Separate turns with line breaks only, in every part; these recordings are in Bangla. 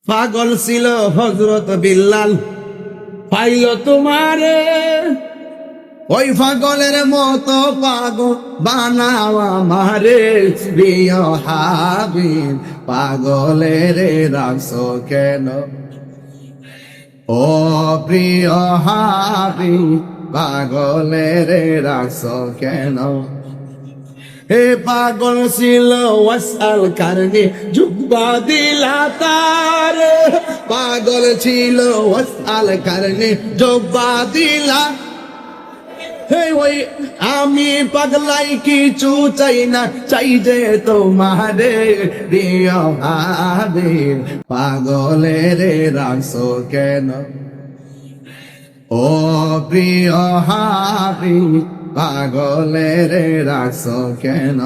পাগল ছিল হযরত বিল্লাল, পাইল তোমারে ওই পাগলের মতো পাগল বানাও আমারে প্রিয় হাবিব। পাগলের রাখছো কেন ও প্রিয় হাবিব, পাগলের রাখছো কেন? হে পাগল ছিল ওয়াসাল কারণে জুব্বা দিলা তার, পাগল ছিল ওয়াসাল কারণে জুব্বা দিলা। হে ওই আমি পাগলাই কিছু চাই না, চাই যে তোমারে প্রিয় হাবিব। পাগলের রাখছো কেন ও প্রিয় হাবিব, পাগলের রাখছো কেন?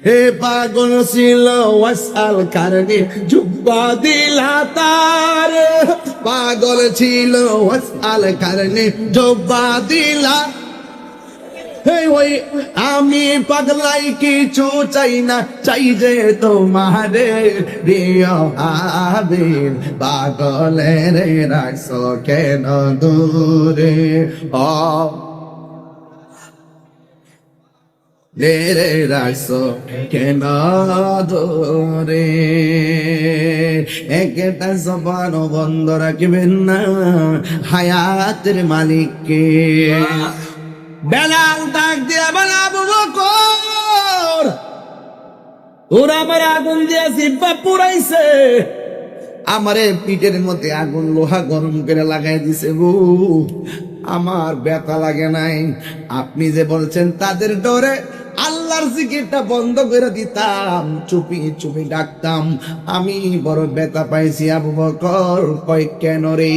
হে পাগল ছিল ওয়াসাল কারণে জুব্বা দিলা তার, পাগল ছিল ওয়াসাল কারণে জুব্বা দিলা। হে ওই আমি পাগলাই কিছু চাই না, চাই যে তোমারে প্রিয় হাবিব। পাগলের রাখছো কেন দূরে ও রে রাখছো কেন দূরে? একটা জবান বন্ধ রাখবেন না হায়াতের মালিককে। বেলাল ডাক দিয়া বলে, আবু বকর ওরা আমার আগুন দিয়া জিব্বা পুরাইছে, আমারে পিঠের মধ্যে আগুন লোহা গরম করে লাগাই দিছে গো, আমার ব্যথা লাগে নাই। আপনি যে বলছেন তাদের ডরে আল্লাহর জিকিরটা বন্ধ করে দিতাম, চুপি চুপি ডাকতাম, আমি বড় ব্যথা পাইছি। আবু বকর কয় কেন রে?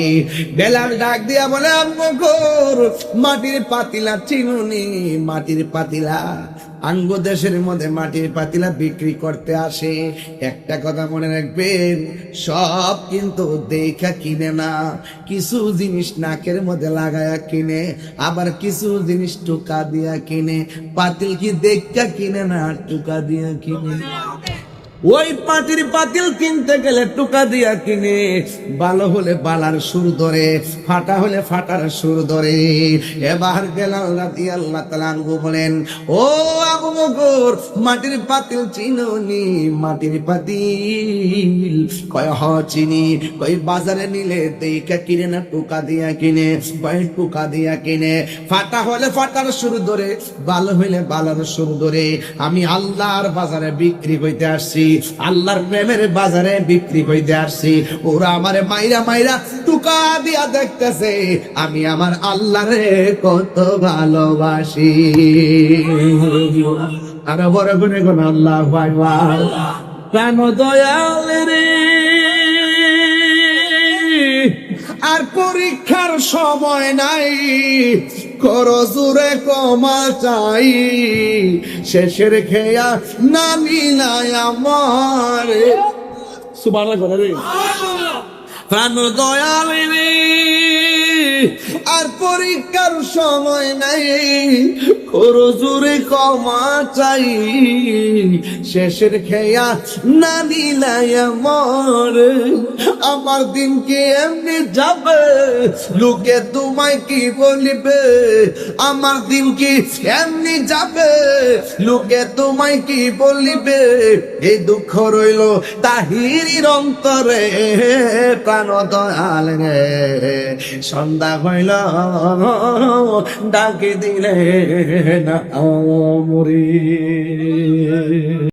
বেলাল ডাক দিয়া বলে, আবু বকর মাটির পাতিলা চিনুনি? মাটির পাতিলা আঙ্গ দেশের মধ্যে মাটির পাতিলা বিক্রি করতে আসে। একটা কথা মনে রাখবেন, সব কিন্তু দেখা কিনে না, কিছু জিনিস নাকের মধ্যে লাগায়া কিনে, আবার কিছু জিনিস টুকা দিয়া কিনে। পাতিল কি দেখা কিনে না, টুকা দিয়া কিনে। ওই মাটির পাতিল কিনতে গেলে টুকা দিয়া কিনে, ভালো হলে বালার সুর ধরে, ফাটা হলে ফাটার সুর ধরে। এবার বেলাল রাদিয়াল্লাহু তাআলা আনহু বলেন, ও আবু বকর মাটির পাতিল চিনোনি? মাটির পাতিল কয় হ চিনি। কই বাজারে নিলে দেখা কিনে না টুকা দিয়া কিনে? কয় টুকা দিয়া কিনে। ফাটা হলে ফাটার সুর ধরে, ভালো হইলে বালার সুর ধরে। আমি আল্লাহর বাজারে বিক্রি হইতে আসছি, আল্লাহর প্রেমের বাজারে বিক্রি হইতে আসছি। ওরা আমারে মাইরা মাইরা টুকা দিয়া দেখতেছে, আমি আমার আল্লাহরে কত ভালোবাসি। আরো বড় গুনে কোন আল্লাহু আকবার। প্রাণ দয়াল রে, আর পরীক্ষার সময় নাই, করো জোরে কমা চাই, শেষের খেয়া না মিলাই আমার। সুবহানাল্লাহ রে, প্রাণ দয়াল রে, আর পরীক্ষার সময় নাই, করো জোরে কমা চাই, শেষের খেয়া না মিলাই আমার। আমার দিন কি এমনি যাবে, লোকে তোমায় কি বলিবে? আমার দিন কি এমনি যাবে, লোকে তোমায় কি বলিবে? এই দুঃখ রইল তাহিরির অন্তরে, প্রাণ দয়াল রে, সন্ধ্যা হইল ডাকি দিলে না মরি।